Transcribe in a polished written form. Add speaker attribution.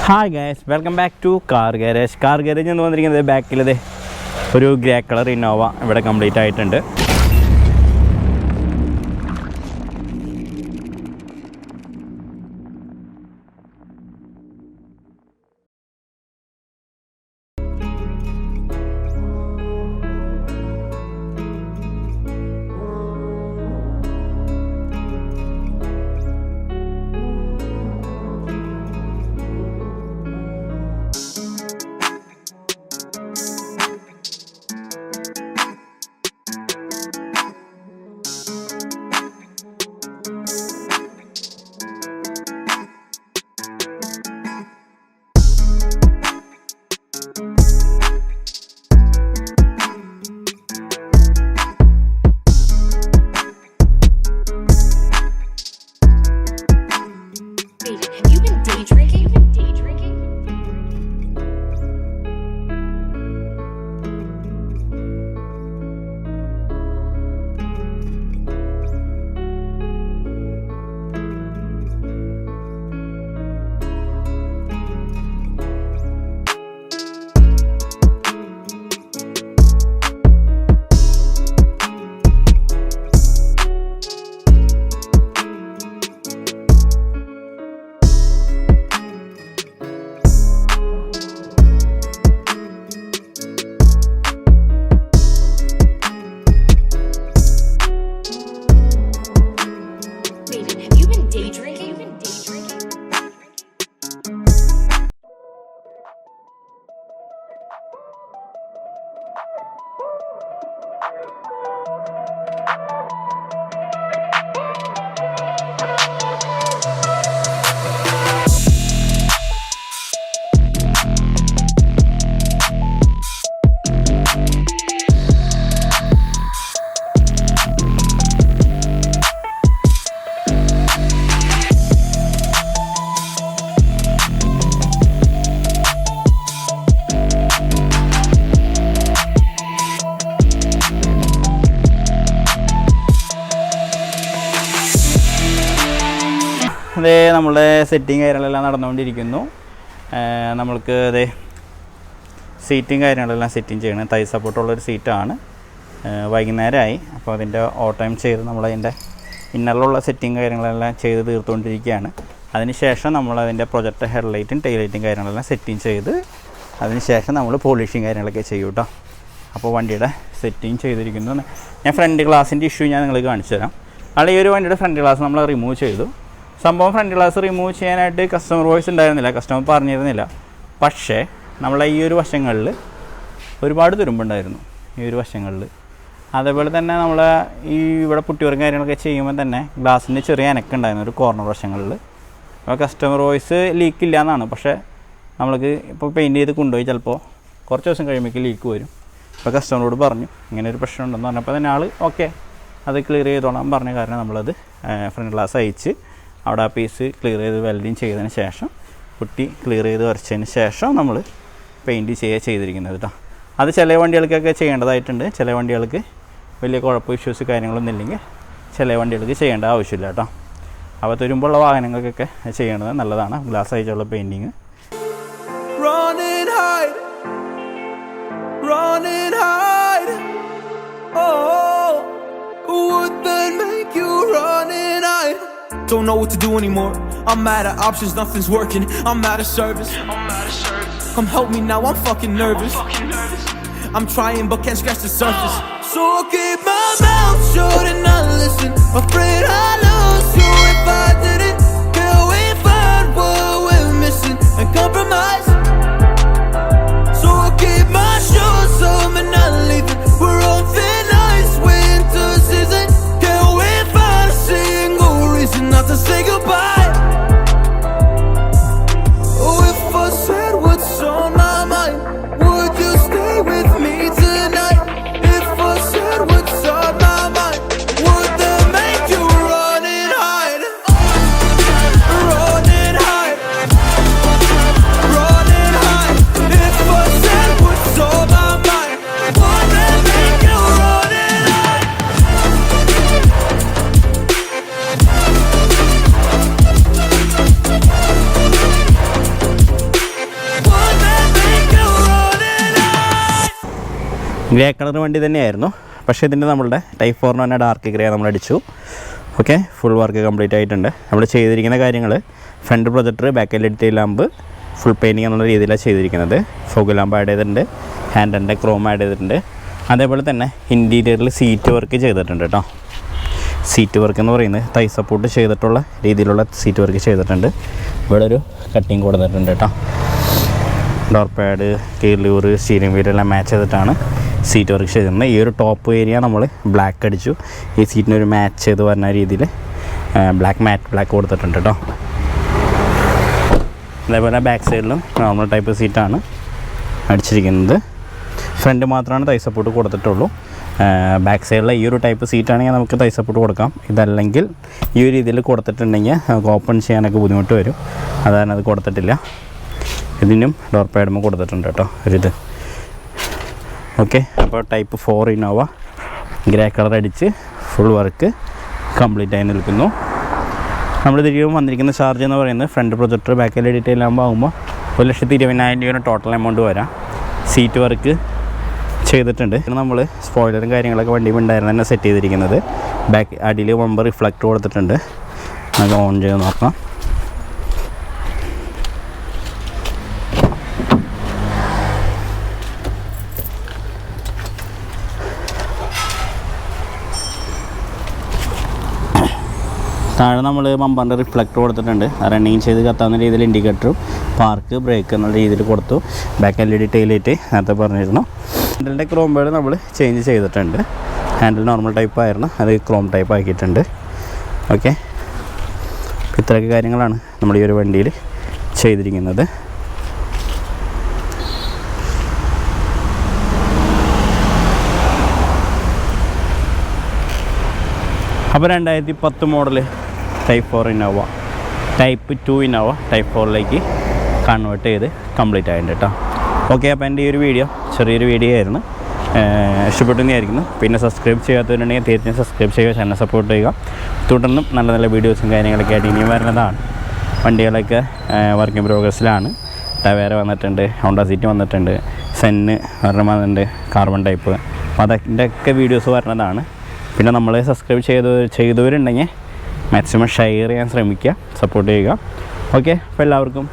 Speaker 1: Hi guys, welcome back to car garage. Car garage എന്ന് വന്നിരിക്കുന്നത് ബാക്കിലത് ഒരു ഗ്രേ കളർ ഇന്നോവ ഇവിടെ കംപ്ലീറ്റ് ആയിട്ടുണ്ട്. അതേ നമ്മളുടെ സെറ്റിങ് കാര്യങ്ങളെല്ലാം നടന്നുകൊണ്ടിരിക്കുന്നു. നമ്മൾക്ക് അതേ സീറ്റും കാര്യങ്ങളെല്ലാം സെറ്റിങ് ചെയ്യണം. തൈ സപ്പോർട്ടുള്ളൊരു സീറ്റാണ്. വൈകുന്നേരമായി, അപ്പോൾ അതിൻ്റെ ഓട്ടം ചെയ്ത് നമ്മളതിൻ്റെ ഇന്നറിലുള്ള സെറ്റിങ് കാര്യങ്ങളെല്ലാം ചെയ്ത് തീർത്തുകൊണ്ടിരിക്കുകയാണ്. അതിനുശേഷം നമ്മളതിൻ്റെ പ്രൊജക്റ്റ് ഹെഡ്ലൈറ്റും ടൈലൈറ്റും കാര്യങ്ങളെല്ലാം സെറ്റിങ് ചെയ്ത് അതിനുശേഷം നമ്മൾ പോളിഷിങ് കാര്യങ്ങളൊക്കെ ചെയ്യും കേട്ടോ. അപ്പോൾ വണ്ടിയുടെ സെറ്റിങ് ചെയ്തിരിക്കുന്നു. ഞാൻ ഫ്രണ്ട് ഗ്ലാസിൻ്റെ ഇഷ്യൂ ഞാൻ നിങ്ങൾക്ക് കാണിച്ചു തരാം. ഈ ഒരു വണ്ടിയുടെ ഫ്രണ്ട് ഗ്ലാസ് നമ്മൾ റിമൂവ് ചെയ്തു. സംഭവം ഫ്രണ്ട് ഗ്ലാസ് റിമൂവ് ചെയ്യാനായിട്ട് കസ്റ്റമർ വോയിസ് ഉണ്ടായിരുന്നില്ല, കസ്റ്റമർ പറഞ്ഞിരുന്നില്ല. പക്ഷേ നമ്മളെ ഈ ഒരു വശങ്ങളിൽ ഒരുപാട് തുരുമ്പുണ്ടായിരുന്നു, ഈ ഒരു വശങ്ങളിൽ. അതേപോലെ തന്നെ നമ്മൾ ഈ ഇവിടെ പുട്ടിയോറും കാര്യങ്ങളൊക്കെ ചെയ്യുമ്പോൾ തന്നെ ഗ്ലാസിൻ്റെ ചെറിയ അനക്കുണ്ടായിരുന്നു ഒരു കോർണർ വശങ്ങളിൽ. അപ്പോൾ കസ്റ്റമർ വോയിസ് ലീക്കില്ല എന്നാണ്. പക്ഷേ നമ്മൾക്ക് ഇപ്പോൾ പെയിൻറ്റ് ചെയ്ത് കൊണ്ടുപോയി ചിലപ്പോൾ കുറച്ച് ദിവസം കഴിയുമ്പോൾ ലീക്ക് വരും. അപ്പോൾ കസ്റ്റമറോട് പറഞ്ഞു ഇങ്ങനെ ഒരു പ്രശ്നം ഉണ്ടെന്ന് പറഞ്ഞപ്പോൾ തന്നെ ആൾ ഓക്കെ അത് ക്ലിയർ ചെയ്തോളാൻ പറഞ്ഞ കാരണം നമ്മളത് ഫ്രണ്ട് ഗ്ലാസ് അയച്ച് അവിടെ ആ പീസ് ക്ലിയർ ചെയ്ത് വെൽഡിങ് ചെയ്തതിന് ശേഷം പുട്ടി ക്ലിയർ ചെയ്ത് വരച്ചതിന് ശേഷം നമ്മൾ പെയിൻറ്റ് ചെയ്തിരിക്കുന്നത് കേട്ടോ. അത് ചില വണ്ടികൾക്കൊക്കെ ചെയ്യേണ്ടതായിട്ടുണ്ട്. ചില വണ്ടികൾക്ക് വലിയ കുഴപ്പം ഇഷ്യൂസ് കാര്യങ്ങളൊന്നും ഇല്ലെങ്കിൽ ചില വണ്ടികൾക്ക് ചെയ്യേണ്ട ആവശ്യമില്ല കേട്ടോ. അപ്പോൾ തുരുമ്പുള്ള വാഹനങ്ങൾക്കൊക്കെ ചെയ്യേണ്ടത് നല്ലതാണ് ഗ്ലാസ് അയച്ചുള്ള painting.
Speaker 2: Don't know what to do anymore. I'm mad at options, nothing's working. I'm mad at service. Come help me now, I'm fucking nervous. I'm trying but can't scratch the surface. So I keep my mouth shut and not listen. Afraid I lose you if I didn't. Can we find what we're missing and compromise? So I keep my shoes on and not leaving. We're on thin ice, winter season. Can we find a single reason not to say goodbye? Oh, if I said what's on my mind, would you stay with me tonight? If I said what's on my mind, would that make you run and hide?
Speaker 1: Grey colour വണ്ടി തന്നെയായിരുന്നു. പക്ഷേ ഇതിൻ്റെ നമ്മളുടെ type 4 തന്നെ dark grey നമ്മൾ അടിച്ചു. Okay, full work complete ആയിട്ടുണ്ട്. നമ്മൾ ചെയ്തിരിക്കുന്ന കാര്യങ്ങൾ front projector, back LED lamp, full painting എന്നുള്ള രീതിയിലാണ് ചെയ്തിരിക്കുന്നത്. ഫോഗ് ലാമ്പ് ആഡ് ചെയ്തിട്ടുണ്ട്, ഹാൻഡിൻ്റെ ക്രോം ആഡ് ചെയ്തിട്ടുണ്ട്. അതേപോലെ തന്നെ ഇൻറ്റീരിയറിൽ സീറ്റ് വർക്ക് ചെയ്തിട്ടുണ്ട് കേട്ടോ. സീറ്റ് വർക്ക് എന്ന് പറയുന്നത് തൈ സപ്പോർട്ട് ചെയ്തിട്ടുള്ള രീതിയിലുള്ള സീറ്റ് വർക്ക് ചെയ്തിട്ടുണ്ട്. ഇവിടെ ഒരു കട്ടിങ് കൊടുത്തിട്ടുണ്ട് കേട്ടോ. Door pad, gear lever, steering wheel എല്ലാം മാച്ച് ചെയ്തിട്ടാണ് സീറ്റ് വർക്ക് ചെയ്തിട്ടുണ്ട്. ഈ ഒരു ടോപ്പ് ഏരിയ നമ്മൾ ബ്ലാക്ക് അടിച്ചു. ഈ സീറ്റിനൊരു മാച്ച് ചെയ്ത് വരുന്ന രീതിയിൽ മാറ്റ് ബ്ലാക്ക് കൊടുത്തിട്ടുണ്ട് കേട്ടോ. അതേപോലെ ബാക്ക് സൈഡിലും നോർമൽ ടൈപ്പ് സീറ്റാണ് അടിച്ചിരിക്കുന്നത്. ഫ്രണ്ട് മാത്രമാണ് തൈ സപ്പോർട്ട് കൊടുത്തിട്ടുള്ളൂ. ബാക്ക് സൈഡിലെ ഈ ഒരു ടൈപ്പ് സീറ്റാണെങ്കിൽ നമുക്ക് തൈ സപ്പോർട്ട് കൊടുക്കാം. ഇതല്ലെങ്കിൽ ഈ ഒരു രീതിയിൽ കൊടുത്തിട്ടുണ്ടെങ്കിൽ നമുക്ക് ഓപ്പൺ ചെയ്യാനൊക്കെ ബുദ്ധിമുട്ട് വരും. അതാണ് അത് കൊടുത്തിട്ടില്ല. ഇതിനും ഡോർ പാഡും കൊടുത്തിട്ടുണ്ട് കേട്ടോ ഒരിത്. ഓക്കെ, അപ്പോൾ ടൈപ്പ് 4 ഇന്നോവ ഗ്രേ കളർ അടിച്ച് ഫുൾ വർക്ക് കംപ്ലീറ്റ് ആയി നിൽക്കുന്നു. നമ്മൾ തിരികെ വന്നിരിക്കുന്ന ചാർജ് എന്ന് പറയുന്നത് ഫ്രണ്ട് പ്രൊജക്ടർ, ബാക്ക് LED ആകുമ്പോൾ 1,20,000 രൂപ ടോട്ടൽ എമൗണ്ട് വരാം. സീറ്റ് വർക്ക് ചെയ്തിട്ടുണ്ട്. നമ്മൾ സ്പോയിലറും കാര്യങ്ങളൊക്കെ വണ്ടി ഉണ്ടായിരുന്നു തന്നെ സെറ്റ് ചെയ്തിരിക്കുന്നത്. ബാക്ക് അടിയിൽ ബമ്പർ റിഫ്ലക്റ്റ് കൊടുത്തിട്ടുണ്ട്. നമുക്ക് ഓൺ ചെയ്ത് നോക്കാം. താഴെ നമ്മൾ ബമ്പറിൻ്റെ റിഫ്ലക്ടർ കൊടുത്തിട്ടുണ്ട്. റണ്ണിങ് ചെയ്ത് കത്താവുന്ന രീതിയിൽ ഇൻഡിക്കേറ്ററും പാർക്ക്, ബ്രേക്ക് എന്നുള്ള രീതിയിൽ കൊടുത്തു. ബാക്ക് LED ടെയിൽ ലൈറ്റ് നേരത്തെ പറഞ്ഞിരുന്നു. ഹാൻഡിലിൻ്റെ ക്രോം ബേഡ് നമ്മൾ ചേഞ്ച് ചെയ്തിട്ടുണ്ട്. ഹാൻഡിൽ നോർമൽ ടൈപ്പ് ആയിരുന്നു, അത് ക്രോം ടൈപ്പ് ആക്കിയിട്ടുണ്ട്. ഓക്കെ, ഇത്രയൊക്കെ കാര്യങ്ങളാണ് നമ്മൾ ഈ ഒരു വണ്ടിയിൽ ചെയ്തിരിക്കുന്നത്. അപ്പോൾ 2010 model type 4 Innova, type 2 Innova type 4ലേക്ക് കൺവേർട്ട് ചെയ്ത് കംപ്ലീറ്റ് ആയിട്ടുണ്ട് കേട്ടോ. ഓക്കെ, അപ്പോൾ എൻ്റെ ഈ ഒരു വീഡിയോ ചെറിയൊരു വീഡിയോ ആയിരുന്നു. ഇഷ്ടപ്പെട്ടെന്നായിരിക്കുന്നു. പിന്നെ സബ്സ്ക്രൈബ് ചെയ്യാത്തവരുണ്ടെങ്കിൽ തീർച്ചയായും സബ്സ്ക്രൈബ് ചെയ്യുക, ചാനൽ സപ്പോർട്ട് ചെയ്യുക. തുടർന്നും നല്ല നല്ല വീഡിയോസും കാര്യങ്ങളൊക്കെ ആയിട്ട് ഇനിയും വരുന്നതാണ്. വണ്ടികളൊക്കെ വർക്ക് ഇൻ പ്രോഗ്രസ്സിലാണ്. ടവേര വന്നിട്ടുണ്ട്, ഹോണ്ട സിറ്റി വന്നിട്ടുണ്ട്, സെന്ന് ഒരെണ്ണം വന്നിട്ടുണ്ട്, കാർബൺ ടൈപ്പ്. അപ്പോൾ അതിൻ്റെ ഒക്കെ വീഡിയോസ് വരുന്നതാണ്. പിന്നെ നമ്മൾ സബ്സ്ക്രൈബ് ചെയ്തവരുണ്ടെങ്കിൽ മാക്സിമം ഷെയർ ചെയ്യാൻ ശ്രമിക്കുക, സപ്പോർട്ട് ചെയ്യുക. ഓക്കെ, അപ്പോൾ എല്ലാവർക്കും